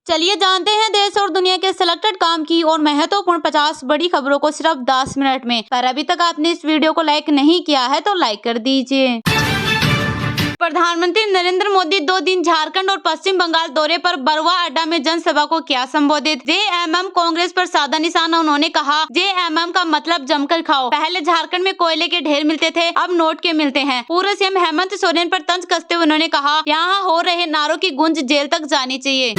चलिए जानते हैं देश और दुनिया के सिलेक्टेड काम की और महत्वपूर्ण 50 बड़ी खबरों को सिर्फ 10 मिनट में। पर अभी तक आपने इस वीडियो को लाइक नहीं किया है तो लाइक कर दीजिए। प्रधानमंत्री नरेंद्र मोदी 2 दिन झारखंड और पश्चिम बंगाल दौरे पर बरुआ अड्डा में जनसभा को किया संबोधित। जेएमएम कांग्रेस पर साधा निशाना। उन्होंने कहा, जेएमएम का मतलब जमकर खाओ। पहले झारखंड में कोयले के ढेर मिलते थे, अब नोट के मिलते हैं। पूर्व सीएम हेमंत सोरेन पर तंज कसते हुए उन्होंने कहा, यहाँ हो रहे नारों की गूंज जेल तक जानी चाहिए।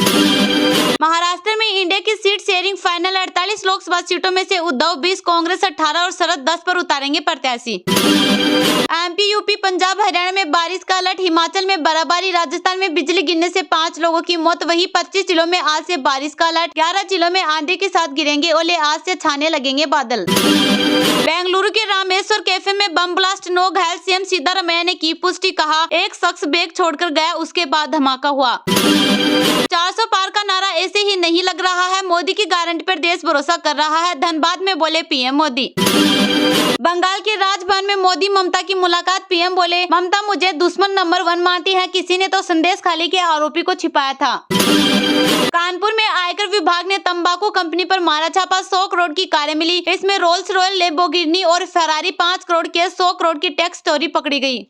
महाराष्ट्र में इंडिया की सीट शेयरिंग फाइनल। 48 लोकसभा सीटों में से उद्धव 20, कांग्रेस 18 और शरद 10 पर उतारेंगे प्रत्याशी। एमपी, यूपी, पंजाब, हरियाणा में बारिश का अलर्ट। हिमाचल में बर्फबारी। राजस्थान में बिजली गिरने से 5 लोगों की मौत। वहीं 25 जिलों में आज से बारिश का अलर्ट। 11 जिलों में आंधी के साथ गिरेंगे ओले। आज से छाने लगेंगे बादल। बेंगलुरु के रामेश्वर कैफे में बम ब्लास्ट, 9 घायल। सीएम सिद्धारमैया ने की पुष्टि। कहा, एक शख्स बैग छोड़कर गया, उसके बाद धमाका हुआ। 400 पार का नारा ऐसे ही नहीं लग रहा है। मोदी की गारंटी पर देश भरोसा कर रहा है। धनबाद में बोले पीएम मोदी। बंगाल के राजभवन में मोदी ममता की मुलाकात। पीएम बोले, ममता मुझे दुश्मन नंबर 1 मानती है। किसी ने तो संदेश खाली के आरोपी को छिपाया था। कानपुर में आयकर विभाग ने तंबाकू कंपनी पर मारा छापा। 100 करोड़ की कारें मिली। इसमें रोल्स रॉयल, लैम्बोर्गिनी और फेरारी। 5 करोड़ के 100 करोड़ की टैक्स चोरी पकड़ी गई।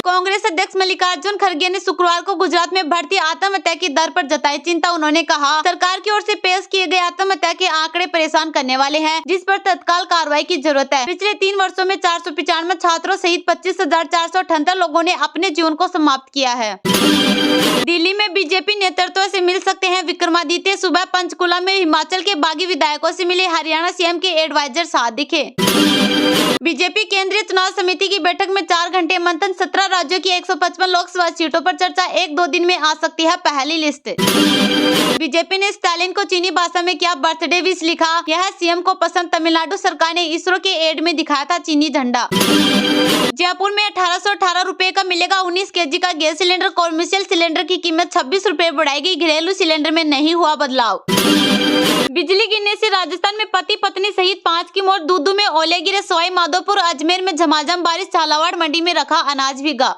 कांग्रेस अध्यक्ष मल्लिकार्जुन खड़गे ने शुक्रवार को गुजरात में बढ़ती आत्महत्या की दर पर जताई चिंता। उन्होंने कहा, सरकार की ओर से पेश किए गए आत्महत्या के आंकड़े परेशान करने वाले हैं, जिस पर तत्काल कार्रवाई की जरूरत है। पिछले 3 वर्षों में 495 छात्रों सहित 25,478 लोगों ने अपने जीवन को समाप्त किया है। दिल्ली में बीजेपी नेतृत्व से मिल सकते हैं विक्रमादित्य। सुबह पंचकुला में हिमाचल के बागी विधायकों से मिले। हरियाणा सीएम के एडवाइजर साथ दिखे। बीजेपी केंद्रीय चुनाव समिति की बैठक में 4 घंटे मंथन। 17 राज्यों की 155 लोकसभा सीटों पर चर्चा। 1-2 दिन में आ सकती है पहली लिस्ट। बीजेपी ने स्टालिन को चीनी भाषा में किया बर्थडे विश। लिखा, यह सीएम को पसंद। तमिलनाडु सरकार ने इसरो के एड में दिखाया था चीनी झंडा। जयपुर में 1818 रुपए का मिलेगा 19 केजी का गैस सिलेंडर। कॉमर्शियल सिलेंडर की कीमत 26 रुपए बढ़ाई गई। घरेलू सिलेंडर में नहीं हुआ बदलाव। बिजली गिरने से राजस्थान में पति पत्नी सहित 5 की मौत। दूदू में ओले गिरे। सवाई माधोपुर, अजमेर में झमाझम बारिश। झालावाड़ मंडी में रखा अनाज भीगा।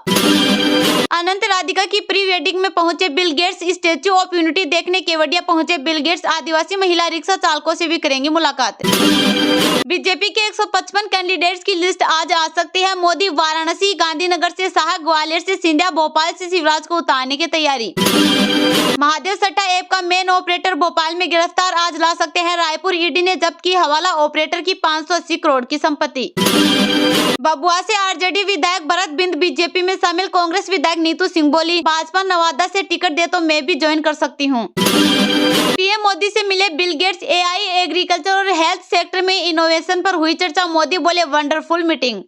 अनंत राधिका की प्री वेडिंग में पहुंचे Bill Gates. Statue of unity देखने केवड़िया पहुंचे बिल गेट्स। आदिवासी महिला रिक्शा चालकों से भी करेंगे मुलाकात। बीजेपी के 155 कैंडिडेट्स की लिस्ट आज आ सकती है। मोदी वाराणसी, गांधीनगर से शाह, ग्वालियर से सिंधिया, भोपाल से शिवराज को उतारने की तैयारी। महादेव सट्टा ऐप का मेन ऑपरेटर भोपाल में गिरफ्तार। आज ला सकते हैं रायपुर। ईडी ने जब्त की हवाला ऑपरेटर की 580 करोड़ की संपत्ति। बबुआ से आरजेडी विधायक भरत बिंद बीजेपी में शामिल। कांग्रेस विधायक नीतू सिंह बोली, भाजपा नवादा से टिकट दे तो मैं भी ज्वाइन कर सकती हूँ। पीएम मोदी से मिले बिल गेट्स। एआई, एग्रीकल्चर और हेल्थ सेक्टर में इनोवेशन पर हुई चर्चा। मोदी बोले, वंडरफुल मीटिंग।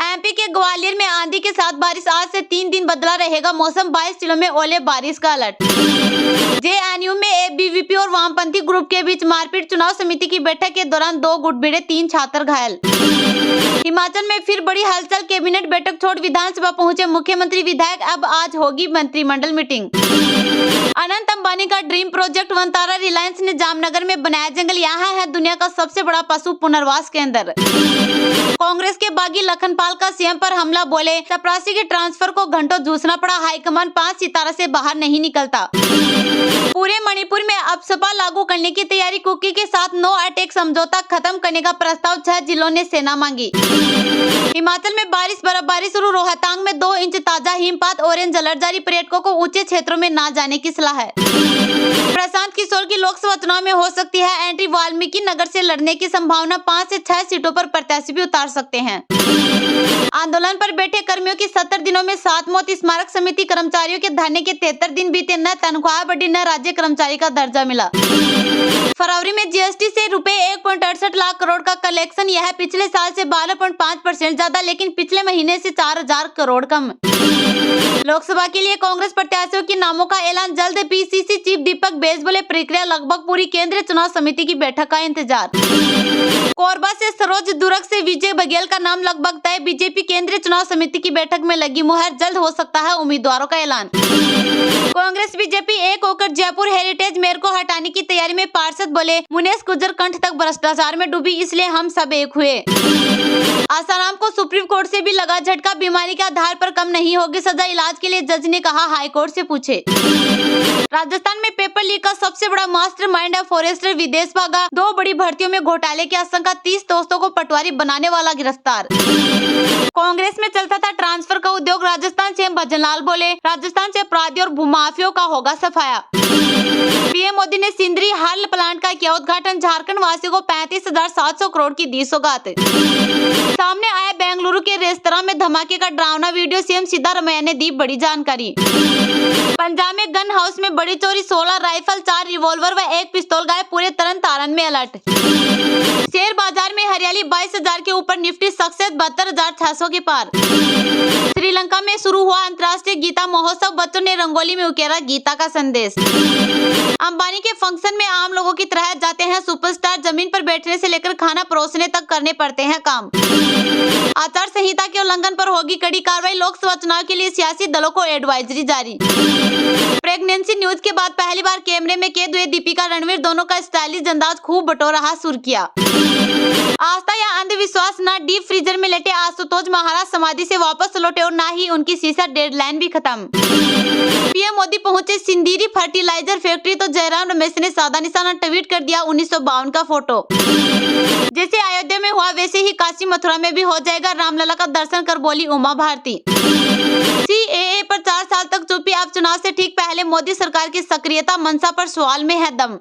एमपी के ग्वालियर में आंधी के साथ बारिश। आज से 3 दिन बदला रहेगा मौसम। 22 जिलों में ओले बारिश का अलर्ट। जेएनयू में एबीवीपी और वामपंथी ग्रुप के बीच मारपीट। चुनाव समिति की बैठक के दौरान 2 गुट भिड़े, 3 छात्र घायल। हिमाचल में फिर बड़ी हलचल। कैबिनेट बैठक छोड़ विधानसभा पहुंचे मुख्यमंत्री विधायक। अब आज होगी मंत्रिमंडल मीटिंग। अनंत अंबानी का ड्रीम प्रोजेक्ट वनतारा। रिलायंस ने जामनगर में बनाया जंगल। यहाँ है दुनिया का सबसे बड़ा पशु पुनर्वास केंद्र। कांग्रेस के बागी लखनपाल का सीएम पर हमला। बोले, चपरासी के ट्रांसफर को घंटों जूझना पड़ा। हाईकमान 5 सितारा से बाहर नहीं निकलता। पूरे मणिपुर में अब सपा लागू करने की तैयारी। कुकी के साथ नो अटैक समझौता खत्म करने का प्रस्ताव। 6 जिलों ने सेना मांगी। हिमाचल में बारिश बर्फबारी शुरू। रोहतांग में 2 इंच ताजा हिमपात। ऑरेंज अलर्ट जारी। पर्यटकों को ऊंचे क्षेत्रों में ना जाने की सलाह है। प्रशांत किशोर की लोकसभा चुनाव में हो सकती है एंट्री। वाल्मीकि नगर से लड़ने की संभावना। 5 से 6 सीटों पर प्रत्याशी भी उतार सकते हैं। आंदोलन पर बैठे कर्मियों की 70 दिनों में 7 मौत। स्मारक समिति कर्मचारियों के धरने के 73 दिन बीते। न तनख्वाह बढ़ी, न राज्य कर्मचारी का दर्जा मिला। फरवरी में जीएसटी से रुपए 1.68 लाख करोड़ का कलेक्शन। यह पिछले साल से 12.5% ज्यादा, लेकिन पिछले महीने से 4,000 करोड़ कम। लोकसभा के लिए कांग्रेस प्रत्याशियों के नामों का ऐलान जल्द। पीसीसी चीफ दीपक बेज बोले, प्रक्रिया लगभग पूरी। केंद्रीय चुनाव समिति की बैठक का इंतजार। कोरबा से सरोज, दुर्ग से विजय बघेल का नाम लगभग तय। बीजेपी केंद्रीय चुनाव समिति की बैठक में लगी मुहर। जल्द हो सकता है उम्मीदवारों का ऐलान। कांग्रेस बीजेपी एक होकर जयपुर हेरिटेज मेयर को हटाने की तैयारी में। पार्षद बोले, मुनेश गुर्जर कंठ तक भ्रष्टाचार में डूबी, इसलिए हम सब एक हुए। आसाराम को सुप्रीम कोर्ट से भी लगा झटका। बीमारी के आधार पर कम नहीं होगी सजा। इलाज के लिए जज ने कहा हाईकोर्ट से पूछे। राजस्थान में पेपर सबसे बड़ा मास्टरमाइंड है फॉरेस्टर विदेश भागा। 2 बड़ी भर्तियों में घोटाले की आशंका, 30 दोस्तों को पटवारी बनाने वाला गिरफ्तार। कांग्रेस में चलता था ट्रांसफर का उद्योग, राजस्थान से भजनलाल बोले राजस्थान से अपराधियों और भूमाफियों का होगा सफाया। पीएम मोदी ने सिंदरी हल प्लांट का किया उद्घाटन, झारखंड वासियों को 35,700 करोड़ की दी सौगात। सामने आया बेंगलुरु के रेस्तरां में धमाके का डरावना वीडियो, सीएम सिद्धारमैया ने दी बड़ी जानकारी। पंजाब में गन हाउस में बड़ी चोरी, 16 राइफल, 4 रिवॉल्वर व 1 पिस्तौल गायब, पूरे तरन तारन में अलर्ट। शेयर बाजार में हरियाली, 22,000 के ऊपर निफ्टी, सक्सेस 72,600 के पार। श्रीलंका में शुरू हुआ अंतर्राष्ट्रीय गीता महोत्सव, बच्चों ने रंगोली में उकेरा गीता का संदेश। अंबानी के फंक्शन में आम लोगों की तरह जाते हैं सुपरस्टार, जमीन पर बैठने से लेकर खाना परोसने तक करने पड़ते हैं काम। आचार संहिता के उल्लंघन पर होगी कड़ी कार्रवाई, लोकसभा चुनाव के लिए सियासी दलों को एडवाइजरी जारी। प्रेगनेंसी न्यूज के बाद पहली बार कैमरे में कैद हुए दीपिका रणवीर, दोनों का स्टाइलिश अंदाज खूब बटोर रहा सुर्खियां। आस्था या अंधविश्वास, ना डीप फ्रीजर में लेटे आशुतोष महाराज समाधि से वापस लौटे और ना ही उनकी सीसा डेडलाइन भी खत्म। पीएम मोदी पहुंचे सिंदरी फर्टिलाइजर फैक्ट्री तो जयराम रमेश ने साधा निशाना ट्वीट कर दिया 1952 का फोटो। जैसे अयोध्या में हुआ वैसे ही काशी मथुरा में भी हो जाएगा, रामलला का दर्शन कर बोली उमा भारती। सीएए पर 4 साल तक चुप्पी, अब चुनाव से ठीक पहले मोदी सरकार की सक्रियता, मंशा पर सवाल में है दम।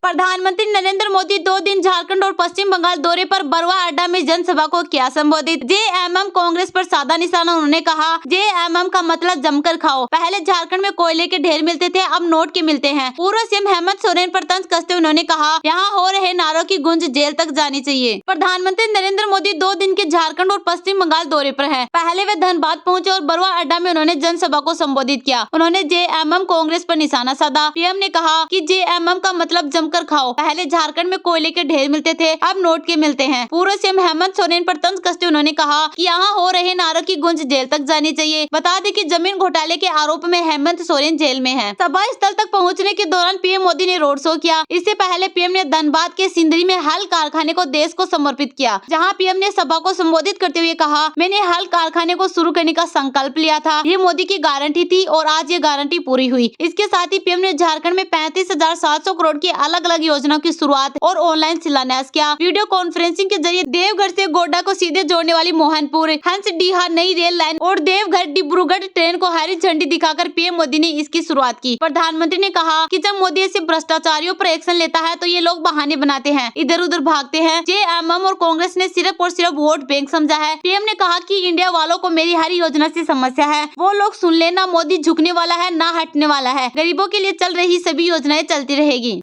प्रधानमंत्री नरेंद्र मोदी 2 दिन झारखंड और पश्चिम बंगाल दौरे पर, बरवा अड्डा में जनसभा को किया संबोधित। जेएमएम कांग्रेस पर साधा निशाना, उन्होंने कहा जेएमएम का मतलब जमकर खाओ, पहले झारखंड में कोयले के ढेर मिलते थे, अब नोट के मिलते हैं। पूर्व सीएम हेमंत सोरेन पर तंज कसते उन्होंने कहा यहाँ हो रहे नारों की गूंज जेल तक जानी चाहिए। प्रधानमंत्री नरेंद्र मोदी 2 दिन के झारखंड और पश्चिम बंगाल दौरे पर है। पहले वे धनबाद पहुंचे और बरवा अड्डा में उन्होंने जनसभा को संबोधित किया। उन्होंने जेएमएम कांग्रेस पर निशाना साधा। पीएम ने कहा कि जेएमएम का मतलब जमकर खाओ, पहले झारखंड में कोयले के ढेर मिलते थे, अब नोट के मिलते हैं। पूर्व सीएम हेमंत सोरेन पर तंज कसते उन्होंने कहा कि यहाँ हो रहे नारों की गूंज जेल तक जानी चाहिए। बता दें कि जमीन घोटाले के आरोप में हेमंत सोरेन जेल में हैं। सभा स्थल तक पहुंचने के दौरान पीएम मोदी ने रोड शो किया। इससे पहले पीएम ने धनबाद के सिंदरी में हल कारखाने को देश को समर्पित किया, जहाँ पीएम ने सभा को संबोधित करते हुए कहा मैंने हल कारखाने को शुरू करने का संकल्प लिया था, ये मोदी की गारंटी थी और आज ये गारंटी पूरी हुई। इसके साथ ही पीएम ने झारखंड में 35,700 करोड़ की अलग अलग योजनाओं की शुरुआत और ऑनलाइन शिलान्यास किया। वीडियो कॉन्फ्रेंसिंग के जरिए देवघर से गोड्डा को सीधे जोड़ने वाली मोहनपुर हंसडीहा नई रेल लाइन और देवघर डिब्रूगढ़ ट्रेन को हरी झंडी दिखाकर पीएम मोदी ने इसकी शुरुआत की। प्रधानमंत्री ने कहा कि जब मोदी ऐसे भ्रष्टाचारियों पर एक्शन लेता है तो ये लोग बहाने बनाते हैं, इधर उधर भागते हैं। जेएमएम और कांग्रेस ने सिर्फ और सिर्फ वोट बैंक समझा है। पीएम ने कहा कि इंडिया वालों को मेरी हर योजना से समस्या है, वो लोग सुन लेना, मोदी झुकने वाला है ना हटने वाला है। गरीबों के लिए चल रही सभी योजनाएं चलती रहेगी।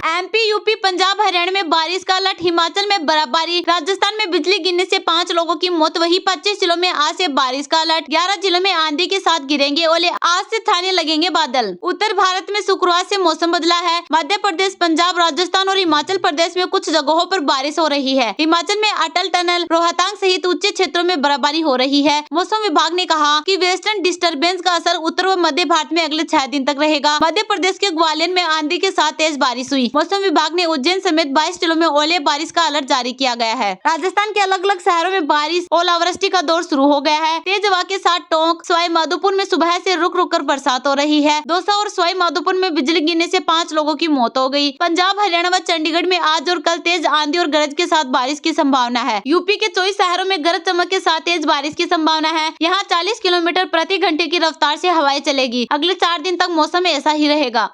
एमपी, यूपी, पंजाब, हरियाणा में बारिश का अलर्ट, हिमाचल में बर्फबारी, राजस्थान में बिजली गिरने से 5 लोगों की मौत। वहीं 25 जिलों में आज से बारिश का अलर्ट, 11 जिलों में आंधी के साथ गिरेंगे ओले, आज से छाने लगेंगे बादल। उत्तर भारत में शुक्रवार से मौसम बदला है। मध्य प्रदेश, पंजाब, राजस्थान और हिमाचल प्रदेश में कुछ जगहों पर बारिश हो रही है। हिमाचल में अटल टनल, रोहतांग सहित ऊंचे क्षेत्रों में बर्फबारी हो रही है। मौसम विभाग ने कहा कि वेस्टर्न डिस्टर्बेंस का असर उत्तर व मध्य भारत में अगले 6 दिन तक रहेगा। मध्य प्रदेश के ग्वालियर में आंधी के साथ तेज बारिश हुई। मौसम विभाग ने उज्जैन समेत 22 जिलों में ओले बारिश का अलर्ट जारी किया गया है। राजस्थान के अलग अलग शहरों में बारिश ओलावृष्टि का दौर शुरू हो गया है। तेज हवा के साथ टोंक, सवाई माधोपुर में सुबह से रुक रुक कर बरसात हो रही है। दौसा और सवाई माधोपुर में बिजली गिरने से 5 लोगों की मौत हो गई। पंजाब, हरियाणा व चंडीगढ़ में आज और कल तेज आंधी और गरज के साथ बारिश की संभावना है। यूपी के 24 शहरों में गरज चमक के साथ तेज बारिश की संभावना है। यहाँ 40 किलोमीटर प्रति घंटे की रफ्तार से हवाएं चलेगी। अगले 4 दिन तक मौसम ऐसा ही रहेगा।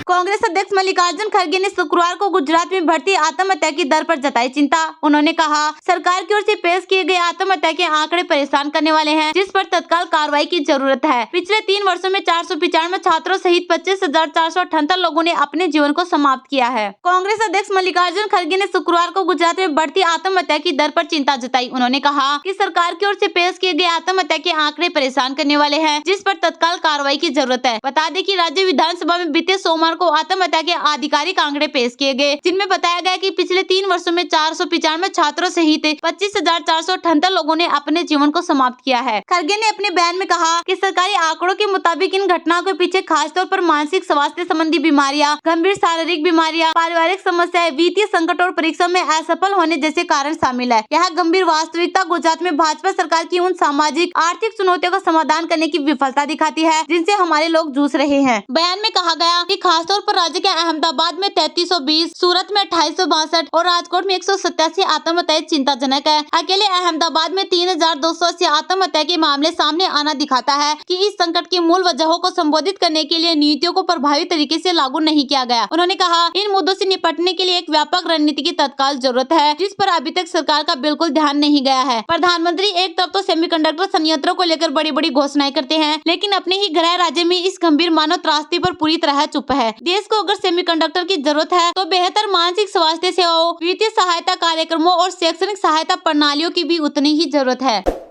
कांग्रेस अध्यक्ष मल्लिकार्जुन खड़गे ने शुक्रवार को गुजरात में बढ़ती आत्महत्या की दर पर जताई चिंता। उन्होंने कहा सरकार की ओर से पेश किए गए आत्महत्या के आंकड़े परेशान करने वाले हैं, जिस पर तत्काल कार्रवाई की जरूरत है। पिछले 3 वर्षों में 495 छात्रों सहित 25,478 लोगों ने अपने जीवन को समाप्त किया है। कांग्रेस अध्यक्ष मल्लिकार्जुन खड़गे ने शुक्रवार को गुजरात में बढ़ती आत्महत्या की दर पर चिंता जताई। उन्होंने कहा कि सरकार की ओर से पेश किए गए आत्महत्या के आंकड़े परेशान करने वाले हैं, जिस पर तत्काल कार्रवाई की जरूरत है। बता दें कि राज्य विधानसभा में बीते सोमवार को आत्महत्या के आधिकारिक आंकड़े पेश किए गए, जिनमें बताया गया कि पिछले 3 वर्षों में 495 छात्रों सहित 25,478 लोगों ने अपने जीवन को समाप्त किया है। खरगे ने अपने बयान में कहा कि सरकारी आंकड़ों के मुताबिक इन घटनाओं के पीछे खासतौर पर मानसिक स्वास्थ्य संबंधी बीमारियां, गंभीर शारीरिक बीमारियां, पारिवारिक समस्याएं, वित्तीय संकट और परीक्षा में असफल होने जैसे कारण शामिल है। यह गंभीर वास्तविकता गुजरात में भाजपा सरकार की उन सामाजिक आर्थिक चुनौतियों का समाधान करने की विफलता दिखाती है जिनसे हमारे लोग जूझ रहे हैं। बयान में कहा गया कि खासतौर पर राज्य के अहमदाबाद में 3320, सूरत में 2862 और राजकोट में 187 आत्महत्याएं चिंताजनक है। अकेले अहमदाबाद में 3280 आत्महत्या के मामले सामने आना दिखाता है कि इस संकट की मूल वजहों को संबोधित करने के लिए नीतियों को प्रभावी तरीके से लागू नहीं किया गया। उन्होंने कहा, इन मुद्दों से निपटने के लिए एक व्यापक रणनीति की तत्काल जरूरत है, जिस पर अभी तक सरकार का बिल्कुल ध्यान नहीं गया है। प्रधानमंत्री एक तरफ तो सेमीकंडक्टर संयंत्रों को लेकर बड़ी बड़ी घोषणाएं करते हैं, लेकिन अपने ही गृह राज्य में इस गंभीर मानव त्रासदी पर पूरी तरह चुप है। देश को अगर सेमीकंडक्टर की जरूरत है तो बेहतर मानसिक स्वास्थ्य सेवाओं, वित्तीय सहायता कार्यक्रमों और शैक्षणिक सहायता प्रणालियों की भी उतनी ही जरूरत है।